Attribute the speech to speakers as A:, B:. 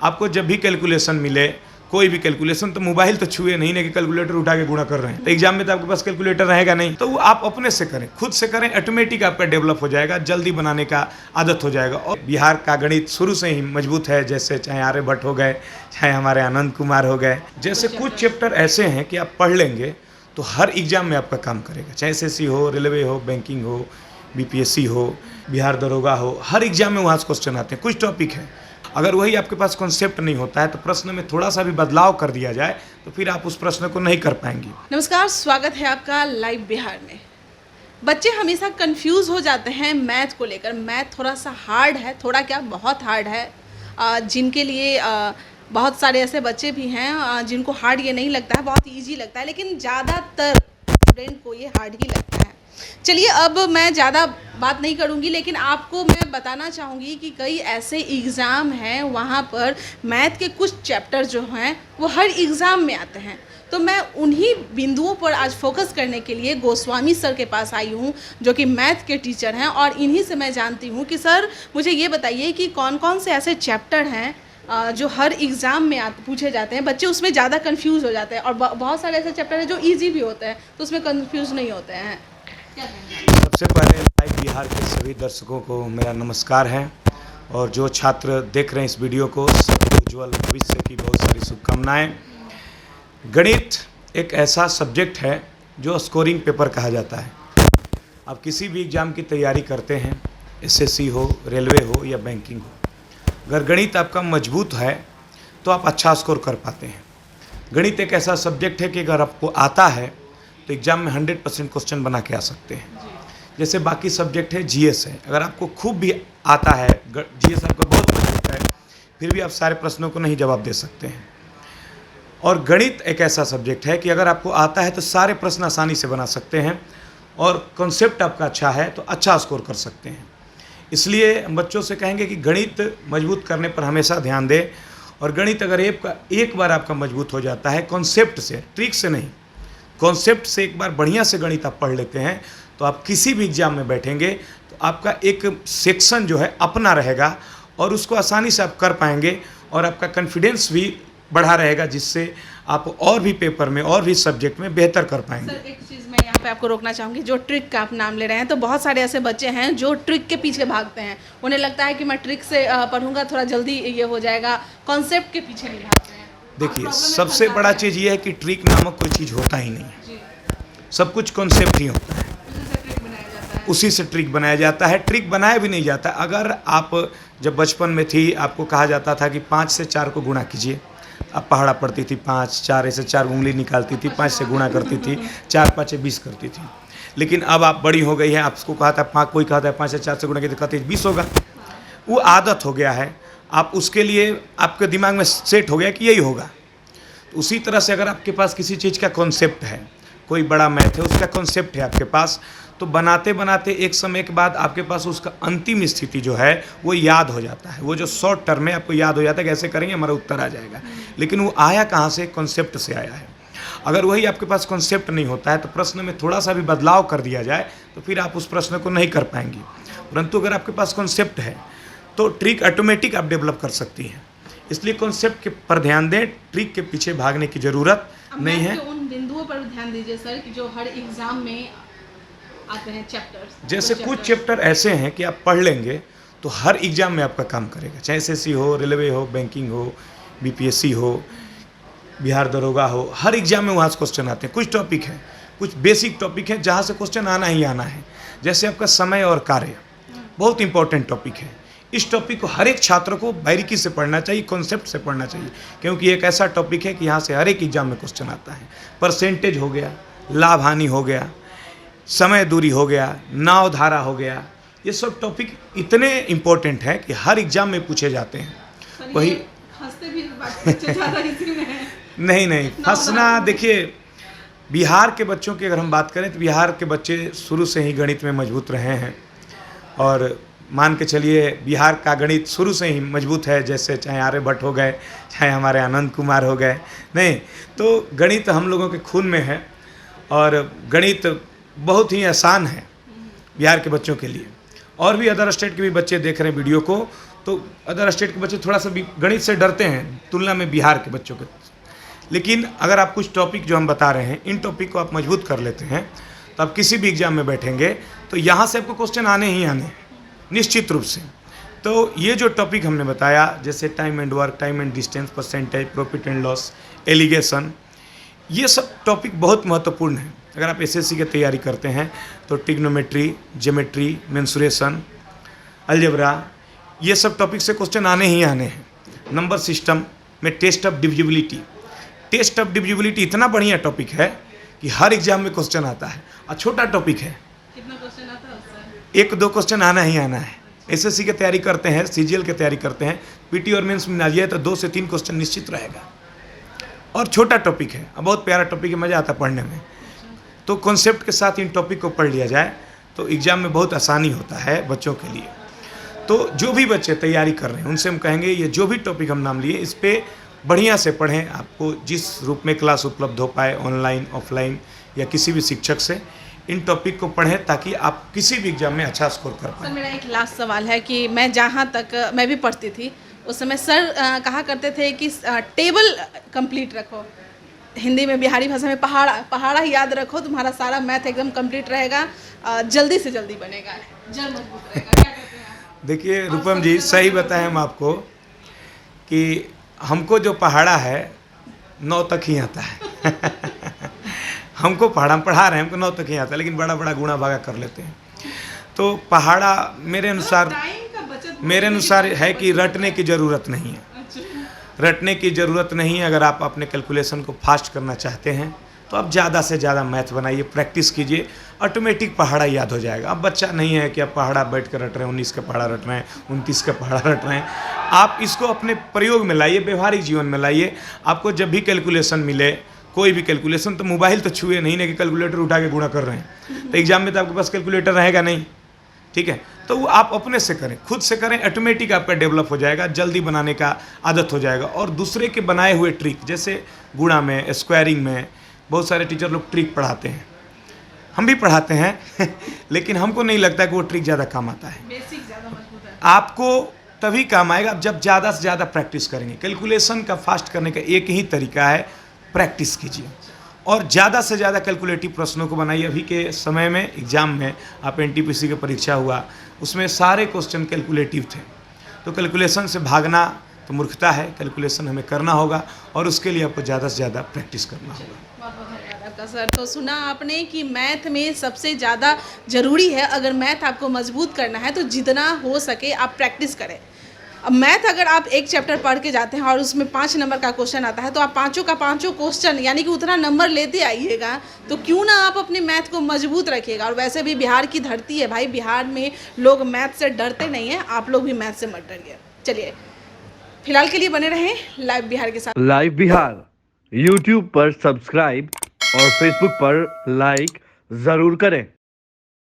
A: आपको जब भी कैलकुलेशन मिले, कोई भी कैलकुलेशन, तो मोबाइल तो छुए नहीं ना कि कैलकुलेटर उठा के गुणा कर रहे हैं। तो एग्जाम में तो आपके पास कैलकुलेटर रहेगा नहीं, तो वो आप अपने से करें, खुद से करें, ऑटोमेटिक आपका डेवलप हो जाएगा, जल्दी बनाने का आदत हो जाएगा। और बिहार का गणित शुरू से ही मजबूत है, जैसे चाहे आर्यभट्ट हो गए, चाहे हमारे आनंद कुमार हो गए, जैसे कुछ चैप्टर ऐसे हैं कि आप पढ़ लेंगे तो हर एग्जाम में आपका काम करेगा, चाहे SSC हो, रेलवे हो, बैंकिंग हो, BPSC हो, बिहार दरोगा हो, हर एग्जाम में वहाँ से क्वेश्चन आते हैं। कुछ टॉपिक है, अगर वही आपके पास कॉन्सेप्ट नहीं होता है तो प्रश्न में थोड़ा सा भी बदलाव कर दिया जाए तो फिर आप उस प्रश्न को नहीं कर पाएंगे।
B: नमस्कार, स्वागत है आपका लाइव बिहार में। बच्चे हमेशा कंफ्यूज हो जाते हैं मैथ को लेकर। मैथ थोड़ा सा हार्ड है, थोड़ा क्या बहुत हार्ड है। जिनके लिए बहुत सारे ऐसे बच्चे भी हैं जिनको हार्ड ये नहीं लगता है, बहुत इजी लगता है, लेकिन ज़्यादातर स्टूडेंट को ये हार्ड ही लगता है। चलिए, अब मैं ज़्यादा बात नहीं करूँगी, लेकिन आपको मैं बताना चाहूँगी कि कई ऐसे एग्ज़ाम हैं वहाँ पर मैथ के कुछ चैप्टर जो हैं वो हर एग्ज़ाम में आते हैं। तो मैं उन्हीं बिंदुओं पर आज फोकस करने के लिए गोस्वामी सर के पास आई हूँ, जो कि मैथ के टीचर हैं, और इन्हीं से मैं जानती हूँ कि सर मुझे ये बताइए कि कौन कौन से ऐसे चैप्टर हैं जो हर एग्ज़ाम में पूछे जाते हैं। बच्चे उसमें ज़्यादा कंफ्यूज हो जाते हैं, और बहुत सारे ऐसे चैप्टर हैं जो ईजी भी होते हैं, तो उसमें कंफ्यूज नहीं होते हैं।
A: सबसे पहले लाइव बिहार के सभी दर्शकों को मेरा नमस्कार है, और जो छात्र देख रहे हैं इस वीडियो को, सबको उज्ज्वल भविष्य की बहुत सारी शुभकामनाएं। गणित एक ऐसा सब्जेक्ट है जो स्कोरिंग पेपर कहा जाता है। आप किसी भी एग्ज़ाम की तैयारी करते हैं, SSC हो, रेलवे हो या बैंकिंग हो, अगर गणित आपका मजबूत है तो आप अच्छा स्कोर कर पाते हैं। गणित एक ऐसा सब्जेक्ट है कि अगर आपको आता है तो एग्ज़ाम में 100% क्वेश्चन बना के आ सकते हैं। जैसे बाकी सब्जेक्ट है, GS है, अगर आपको खूब भी आता है, GS आपका बहुत मजबूत है, फिर भी आप सारे प्रश्नों को नहीं जवाब दे सकते हैं। और गणित एक ऐसा सब्जेक्ट है कि अगर आपको आता है तो सारे प्रश्न आसानी से बना सकते हैं, और कॉन्सेप्ट आपका अच्छा है तो अच्छा स्कोर कर सकते हैं। इसलिए हम बच्चों से कहेंगे कि गणित मजबूत करने पर हमेशा ध्यान दें। और गणित अगर एक बार आपका मजबूत हो जाता है, कॉन्सेप्ट से, ट्रिक से नहीं, कॉन्सेप्ट से एक बार बढ़िया से गणित आप पढ़ लेते हैं तो आप किसी भी एग्जाम में बैठेंगे तो आपका एक सेक्शन जो है अपना रहेगा, और उसको आसानी से आप कर पाएंगे, और आपका कॉन्फिडेंस भी बढ़ा रहेगा, जिससे आप और भी पेपर में, और भी सब्जेक्ट में बेहतर कर पाएंगे।
B: सर, एक चीज़ मैं यहाँ पे आपको रोकना चाहूँगी, जो ट्रिक का आप नाम ले रहे हैं, तो बहुत सारे ऐसे बच्चे हैं जो ट्रिक के पीछे भागते हैं। उन्हें लगता है कि मैं ट्रिक से पढ़ूंगा थोड़ा जल्दी ये हो जाएगा, कॉन्सेप्ट के पीछे नहीं भागते हैं।
A: देखिए, सबसे बड़ा चीज़ ये है कि ट्रिक नामक कोई चीज़ होता ही नहीं है, सब कुछ कॉन्सेप्ट ही होता है, उसी से ट्रिक बनाया जाता है। ट्रिक बनाया भी नहीं जाता। अगर आप जब बचपन में थी, आपको कहा जाता था कि 5 से 4 को गुणा कीजिए, अब पहाड़ा पड़ती थी, 5 4 ऐसे 4 उंगली निकालती थी, 5 से गुणा करती थी, 4 5 20 करती थी। लेकिन अब आप बड़ी हो गई है, आपको कहा था कोई कहा था 5 से 4 से गुणा कीजिए, कहते 20 होगा। वो आदत हो गया है, आप उसके लिए आपके दिमाग में सेट हो गया कि यही होगा। तो उसी तरह से अगर आपके पास किसी चीज़ का कॉन्सेप्ट है, कोई बड़ा मैथ है, उसका कॉन्सेप्ट है आपके पास, तो बनाते बनाते एक समय के बाद आपके पास उसका अंतिम स्थिति जो है वो याद हो जाता है। वो जो शॉर्ट टर्म में आपको याद हो जाता है कि ऐसे करेंगे हमारा उत्तर आ जाएगा, लेकिन वो आया कहाँ से? कॉन्सेप्ट से आया है। अगर वही आपके पास कॉन्सेप्ट नहीं होता है तो प्रश्न में थोड़ा सा भी बदलाव कर दिया जाए तो फिर आप उस प्रश्न को नहीं कर पाएंगे। परंतु अगर आपके पास कॉन्सेप्ट है तो ट्रिक ऑटोमेटिक आप डेवलप कर सकती हैं। इसलिए कॉन्सेप्ट के पर ध्यान दें, ट्रिक के पीछे भागने की ज़रूरत नहीं है।
B: उन बिंदुओं पर ध्यान दीजिए सर कि जो हर एग्जाम में आते हैं चैप्टर्स।
A: जैसे कुछ चैप्टर ऐसे हैं कि आप पढ़ लेंगे तो हर एग्जाम में आपका काम करेगा, चाहे SSC हो, रेलवे हो, बैंकिंग हो, BPSC हो, बिहार दरोगा हो, हर एग्जाम में वहाँ से क्वेश्चन आते हैं। कुछ टॉपिक हैं, कुछ बेसिक टॉपिक हैं जहाँ से क्वेश्चन आना ही आना है। जैसे आपका समय और कार्य बहुत इंपॉर्टेंट टॉपिक है। इस टॉपिक को हर एक छात्र को बारीकी से पढ़ना चाहिए, कॉन्सेप्ट से पढ़ना चाहिए, क्योंकि एक ऐसा टॉपिक है कि यहाँ से हर एक एग्जाम में क्वेश्चन आता है। परसेंटेज हो गया, लाभ हानि हो गया, समय दूरी हो गया, नाव धारा हो गया, ये सब टॉपिक इतने इम्पोर्टेंट हैं कि हर एग्जाम में पूछे जाते हैं। वही
B: हंसते भी बच्चे ज़्यादा इसी में हैं।
A: नहीं फंसना। देखिए, बिहार के बच्चों की अगर हम बात करें तो बिहार के बच्चे शुरू से ही गणित में मजबूत रहे हैं, और मान के चलिए बिहार का गणित शुरू से ही मजबूत है, जैसे चाहे आर्यभट्ट हो गए, चाहे हमारे आनंद कुमार हो गए। नहीं, तो गणित हम लोगों के खून में है, और गणित बहुत ही आसान है बिहार के बच्चों के लिए। और भी अदर स्टेट के भी बच्चे देख रहे हैं वीडियो को, तो अदर स्टेट के बच्चे थोड़ा सा भी गणित से डरते हैं तुलना में बिहार के बच्चों के। लेकिन अगर आप कुछ टॉपिक जो हम बता रहे हैं, इन टॉपिक को आप मजबूत कर लेते हैं तो आप किसी भी एग्जाम में बैठेंगे तो यहाँ से आपको क्वेश्चन आने ही आने हैं, निश्चित रूप से। तो ये जो टॉपिक हमने बताया, जैसे time and work, time and distance, percentage, profit and loss, alligation, ये सब टॉपिक बहुत महत्वपूर्ण है। अगर आप एसएससी की तैयारी करते हैं तो ट्रिग्नोमेट्री, ज्योमेट्री, मेंसुरेशन, अलजेब्रा, ये सब टॉपिक से क्वेश्चन आने ही आने हैं। नंबर सिस्टम में test of divisibility, test of divisibility इतना बढ़िया टॉपिक है कि हर एग्जाम में क्वेश्चन आता है और छोटा टॉपिक है।
B: कितना क्वेश्चन आता है उससे?
A: 1-2 क्वेश्चन आना ही आना है। एसएससी की तैयारी करते हैं, सीजीएल की तैयारी करते हैं, पीटी और मेंस में आ जाए तो 2 से 3 क्वेश्चन निश्चित रहेगा। और छोटा टॉपिक है और बहुत प्यारा टॉपिक है, मज़ा आता है पढ़ने में। तो कॉन्सेप्ट के साथ इन टॉपिक को पढ़ लिया जाए तो एग्ज़ाम में बहुत आसानी होता है बच्चों के लिए। तो जो भी बच्चे तैयारी कर रहे हैं उनसे हम कहेंगे ये जो भी टॉपिक हम नाम लिए इस पर बढ़िया से पढ़ें। आपको जिस रूप में क्लास उपलब्ध हो पाए, ऑनलाइन, ऑफलाइन या किसी भी शिक्षक से, इन टॉपिक को पढ़ें ताकि आप किसी भी एग्जाम में अच्छा स्कोर कर पाएँ।
B: सर मेरा एक लास्ट सवाल है कि मैं जहाँ तक मैं भी पढ़ती थी उस समय सर कहा करते थे कि टेबल कंप्लीट रखो, हिंदी में, बिहारी भाषा में पहाड़ा ही याद रखो, तुम्हारा सारा मैथ एकदम कंप्लीट रहेगा, जल्दी से जल्दी बनेगा, जड़ मजबूत रहेगा। क्या कहते हैं आप?
A: देखिए रूपम जी, सही बताएं हम आपको कि हमको जो पहाड़ा है 9 तक ही आता है। हमको पहाड़ा हम पढ़ा रहे हैं, हमको 9 तक ही आता है, लेकिन बड़ा बड़ा गुणा भागा कर लेते हैं। तो पहाड़ा मेरे अनुसार है कि रटने की ज़रूरत नहीं है। रटने की ज़रूरत नहीं है। अगर आप अपने कैलकुलेशन को फास्ट करना चाहते हैं तो आप ज़्यादा से ज़्यादा मैथ बनाइए, प्रैक्टिस कीजिए, ऑटोमेटिक पहाड़ा याद हो जाएगा। अब बच्चा नहीं है कि आप पहाड़ा बैठ कर रट रहे हैं, 19 का पहाड़ा रट रहे हैं, 29 का पहाड़ा रट रहे हैं। आप इसको अपने प्रयोग में लाइए, व्यवहारिक जीवन में लाइए। आपको जब भी कैलकुलेशन मिले, कोई भी कैलकुलेशन, तो मोबाइल तो छुए नहीं ना कि कैलकुलेटर उठा के गुणा कर रहे हैं। तो एग्जाम में तो आपके पास कैलकुलेटर रहेगा नहीं, ठीक है। तो वो आप अपने से करें, खुद से करें, ऑटोमेटिक आपका डेवलप हो जाएगा, जल्दी बनाने का आदत हो जाएगा। और दूसरे के बनाए हुए ट्रिक, जैसे गुणा में, स्क्वायरिंग में, बहुत सारे टीचर लोग ट्रिक पढ़ाते हैं, हम भी पढ़ाते हैं लेकिन हमको नहीं लगता कि वो ट्रिक ज़्यादा काम आता है।
B: बेसिक ज़्यादा मजबूत है।
A: आपको तभी काम आएगा आप जब ज़्यादा से ज़्यादा प्रैक्टिस करेंगे। कैलकुलेशन का फास्ट करने का एक ही तरीका है, प्रैक्टिस कीजिए और ज़्यादा से ज़्यादा कैलकुलेटिव प्रश्नों को बनाइए। अभी के समय में एग्ज़ाम में आप एनटीपीसी की परीक्षा हुआ, उसमें सारे क्वेश्चन कैलकुलेटिव थे। तो कैलकुलेशन से भागना तो मूर्खता है, कैलकुलेशन हमें करना होगा और उसके लिए आपको ज़्यादा से ज़्यादा प्रैक्टिस करना होगा।
B: बहुत बहुत धन्यवाद आपका सर। तो सुना आपने कि मैथ में सबसे ज़्यादा ज़रूरी है, अगर मैथ आपको मजबूत करना है तो जितना हो सके आप प्रैक्टिस करें। अब मैथ अगर आप एक चैप्टर पढ़ के जाते हैं और उसमें 5 नंबर का क्वेश्चन आता है तो आप पाँचों का पाँचों क्वेश्चन यानी कि उतना नंबर लेते आइएगा, तो क्यों ना आप अपने मैथ को मजबूत रखिएगा। और वैसे भी बिहार की धरती है भाई, बिहार में लोग मैथ से डरते नहीं हैं, आप लोग भी मैथ से मत डरिए। चलिए फिलहाल के लिए बने रहें लाइव बिहार के साथ।
C: लाइव बिहार यूट्यूब पर सब्सक्राइब और फेसबुक पर लाइक ज़रूर करें।